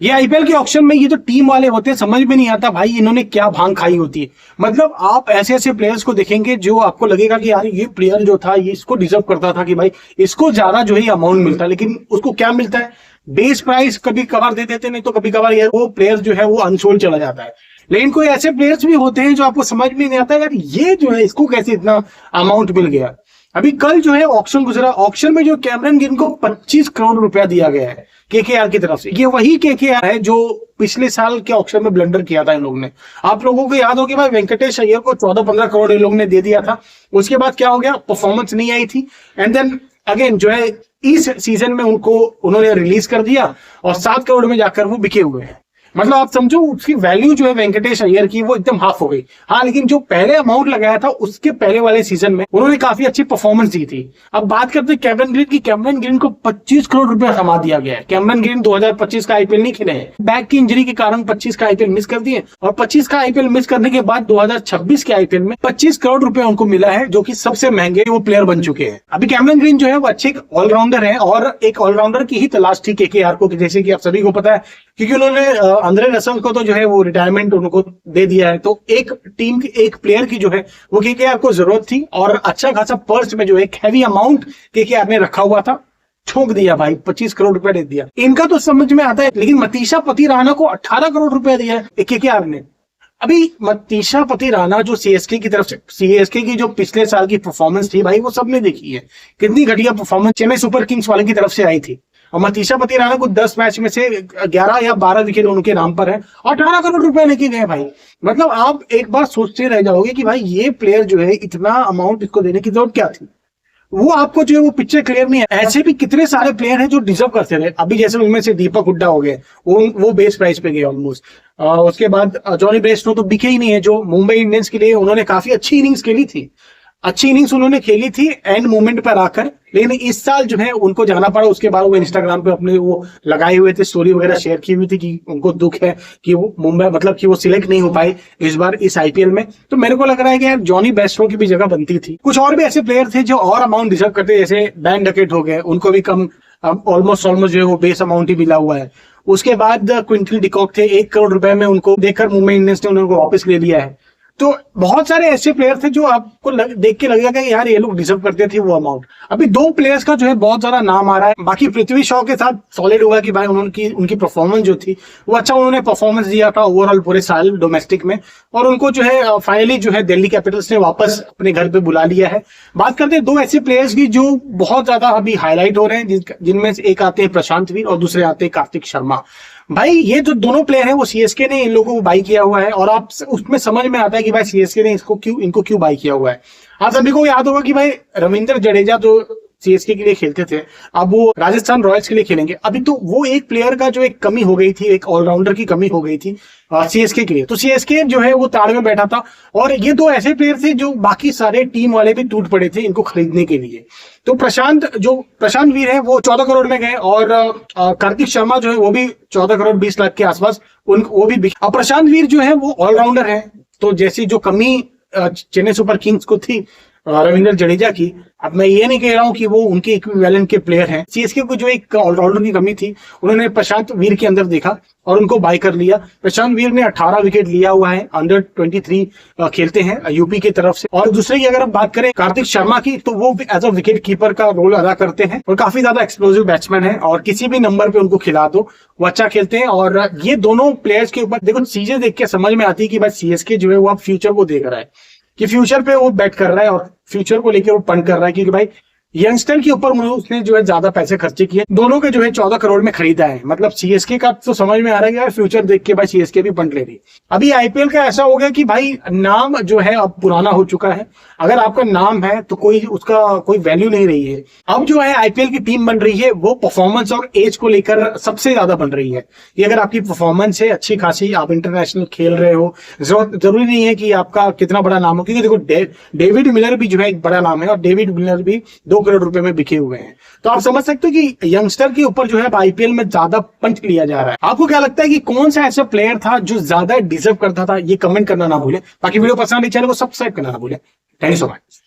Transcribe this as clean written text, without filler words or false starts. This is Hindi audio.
ये आईपीएल के ऑक्शन में ये जो टीम वाले होते हैं, समझ में नहीं आता भाई इन्होंने क्या भांग खाई होती है। मतलब आप ऐसे ऐसे प्लेयर्स को देखेंगे जो आपको लगेगा कि यार ये प्लेयर जो था ये इसको डिजर्व करता था कि भाई इसको ज्यादा जो है अमाउंट मिलता है, लेकिन उसको क्या मिलता है, बेस प्राइस कभी कभार दे देते, नहीं तो कभी कभार यार वो प्लेयर जो है वो अनसोल्ड चला जाता है। लेकिन कोई ऐसे प्लेयर्स भी होते हैं जो आपको समझ में नहीं आता यार ये जो है इसको कैसे इतना अमाउंट मिल गया। अभी कल जो है ऑक्शन गुजरा, ऑक्शन में जो कैमरन ग्रीन को 25 करोड़ रुपया दिया गया है केकेआर की तरफ से। ये वही केकेआर है जो पिछले साल के ऑक्शन में ब्लंडर किया था इन लोगों ने। आप लोगों को याद हो कि भाई वेंकटेश अय्यर को 14-15 करोड़ इन लोगों ने दे दिया था। उसके बाद क्या हो गया, परफॉर्मेंस नहीं आई थी, एंड देन अगेन जो है इस सीजन में उन्होंने रिलीज कर दिया और 7 करोड़ में जाकर वो बिके हुए हैं। मतलब आप समझो उसकी वैल्यू जो है वेंकटेश अय्यर की वो एकदम हाफ हो गई। हाँ, लेकिन जो पहले अमाउंट लगाया था उसके पहले वाले सीजन में उन्होंने काफी अच्छी परफॉर्मेंस दी थी। अब बात करते हैं कैमरन ग्रीन की। कैमरन ग्रीन को 25 करोड़ रुपया थमा दिया गया है। कैमरन ग्रीन 2025 का आईपीएल नहीं खेले हैं, बैक की इंजरी के कारण 25 का आईपीएल मिस कर दिए, और 25 का आईपीएल मिस करने के बाद 2026 के आईपीएल में 25 करोड़ रुपया उनको मिला है, जो कि सबसे महंगे वो प्लेयर बन चुके हैं। अभी कैमरन ग्रीन जो है वो अच्छे ऑलराउंडर है, और एक ऑलराउंडर की ही तलाश थी केकेआर को, जैसे कि आप सभी को पता है, क्योंकि उन्होंने अंद्रे रसल को तो जो है वो रिटायरमेंट उनको दे दिया है। तो एक टीम की एक प्लेयर की जो है वो केकेआर को जरूरत थी, और अच्छा खासा पर्स में जो एक हैवी अमाउंट केकेआर ने रखा हुआ था, ठोक दिया भाई, 25 करोड़ रुपया दे दिया। इनका तो समझ में आता है, लेकिन मतीशा पति राणा को 18 करोड़ रुपया दिया है केकेआर ने। अभी मतीशा पति राणा जो सीएसके की तरफ से, सीएसके की जो पिछले साल की परफॉर्मेंस थी भाई वो सबने देखी है, कितनी घटिया परफॉर्मेंस चेन्नई सुपर किंग्स वाले की तरफ से आई थी। और मतीशा पति राणा को 10 मैच में से 11 या 12 विकेट उनके नाम पर है, और 18 करोड़ रुपए लेके गए भाई। मतलब आप एक बार सोचते रह जाओगे कि भाई ये प्लेयर जो है इतना अमाउंट इसको देने की जरूरत क्या थी। वो आपको जो है वो पिक्चर क्लियर नहीं है। ऐसे भी कितने सारे प्लेयर हैं जो डिजर्व करते रहे। अभी जैसे उनमें से दीपक हुड्डा हो गए, वो बेस प्राइस पे गए ऑलमोस्ट। उसके बाद जॉनी ब्रेस्टो तो बिके ही नहीं है, जो मुंबई इंडियंस के लिए उन्होंने काफी अच्छी इनिंग्स खेली थी, अच्छी इनिंग्स उन्होंने खेली थी एंड मोमेंट पर आकर। लेकिन इस साल जो है उनको जाना पड़ा। उसके बाद वो इंस्टाग्राम पे अपने वो लगाए हुए थे, स्टोरी वगैरह शेयर की हुई थी कि उनको दुख है कि वो मुंबई, मतलब कि वो सिलेक्ट नहीं हो पाए इस बार इस आईपीएल में। तो मेरे को लग रहा है कि यार जॉनी बेस्टो की भी जगह बनती थी। कुछ और भी ऐसे प्लेयर थे जो और अमाउंट डिजर्व करते, जैसे बैन डकेट हो गए, उनको भी कम ऑलमोस्ट जो है वो बेस अमाउंट ही मिला हुआ है। उसके बाद क्विंटल डिकॉक थे, 1 करोड़ रुपए में उनको देखकर मुंबई इंडियंस ने उनको वापस ले लिया है। तो बहुत सारे ऐसे प्लेयर थे जो आपको देख के लगेगा कि यार ये लोग डिजर्व करते थे वो अमाउंट। अभी 2 प्लेयर्स का जो है बहुत ज्यादा नाम आ रहा है। बाकी पृथ्वी शॉ के साथ सॉलिड हुआ कि भाई उनकी परफॉर्मेंस जो थी वो अच्छा, उन्होंने परफॉर्मेंस दिया था ओवरऑल पूरे साल डोमेस्टिक में, और उनको जो है फाइनली जो है दिल्ली कैपिटल्स ने वापस अपने घर पे बुला लिया है। बात करते हैं 2 ऐसे प्लेयर्स की जो बहुत ज्यादा अभी हाईलाइट हो रहे हैं, जिनमें से एक आते हैं प्रशांत वीर और दूसरे आते हैं कार्तिक शर्मा। भाई ये जो दोनों प्लेयर हैं वो सीएसके ने इन लोगों को बाई किया हुआ है, और आप उसमें समझ में आता है कि भाई सीएसके ने इनको क्यों बाई किया हुआ है। आप सभी को याद होगा कि भाई रविंद्र जडेजा जो सीएसके के लिए खेलते थे, अब वो राजस्थान रॉयल्स के लिए खेलेंगे। अभी तो वो एक प्लेयर का जो एक कमी हो गई थी, एक ऑलराउंडर की कमी हो गई थी सीएसके के लिए। तो सीएसके जो है वो ताड़ में बैठा था, और ये 2 ऐसे प्लेयर थे जो बाकी सारे टीम वाले भी टूट पड़े थे इनको खरीदने के लिए। तो प्रशांत वीर है वो 14 करोड़ में गए, और कार्तिक शर्मा जो है वो भी 14 करोड़ 20 लाख के आसपास वो भी बिके। और प्रशांत वीर जो है वो ऑलराउंडर है, तो जैसी जो कमी चेन्नई सुपर किंग्स को थी रविंद्र जडेजा की, अब मैं ये नहीं कह रहा हूं कि वो उनके इक्विवेलेंट के प्लेयर हैं। सीएसके को जो एक ऑलराउंडर की कमी थी उन्होंने प्रशांत वीर के अंदर देखा और उनको बाय कर लिया। प्रशांत वीर ने 18 विकेट लिया हुआ है, अंडर 23 खेलते हैं यूपी की तरफ से। और दूसरे की अगर हम बात करें कार्तिक शर्मा की, तो वो एज अ विकेट कीपर का रोल अदा करते हैं और काफी ज्यादा एक्सप्लोसिव बैट्समैन है, और किसी भी नंबर पे उनको खिला दो वो अच्छा खेलते हैं। और ये दोनों प्लेयर्स के ऊपर देखो चीजें देख के समझ में आती है कि भाई सीएसके जो है वो अब फ्यूचर को देख रहा है, कि फ्यूचर पे वो बेट कर रहा है और फ्यूचर को लेकर वो पंट कर रहा है, क्योंकि भाई यंगस्टर के ऊपर उसने जो है ज्यादा पैसे खर्चे किए। दोनों के जो है 14 करोड़ में खरीदा है। मतलब सीएसके का तो समझ में आ रहा है कि यार फ्यूचर देख के भाई सीएसके भी पंट ले रही। अभी आईपीएल का ऐसा हो गया कि भाई नाम जो है अब पुराना हो चुका है। अगर आपका नाम है तो उसका कोई वैल्यू नहीं रही है। अब जो है आईपीएल की टीम बन रही है वो परफॉर्मेंस और एज को लेकर सबसे ज्यादा बन रही है। ये अगर आपकी परफॉर्मेंस है अच्छी खासी, आप इंटरनेशनल खेल रहे हो, जरूरी नहीं है कि आपका कितना बड़ा नाम हो, क्योंकि देखो डेविड मिलर भी जो है एक बड़ा नाम है, और डेविड मिलर भी 2 करोड़ रुपए में बिके हुए हैं। तो आप समझ सकते हो कि यंगस्टर के ऊपर जो है आईपीएल में ज्यादा पंच लिया जा रहा है। आपको क्या लगता है कि कौन सा ऐसा प्लेयर था जो ज्यादा डिजर्व करता था? ये कमेंट करना ना भूलें। बाकी वीडियो पसंद है चैनल को सब्सक्राइब करना ना भूलें। Thank you so much.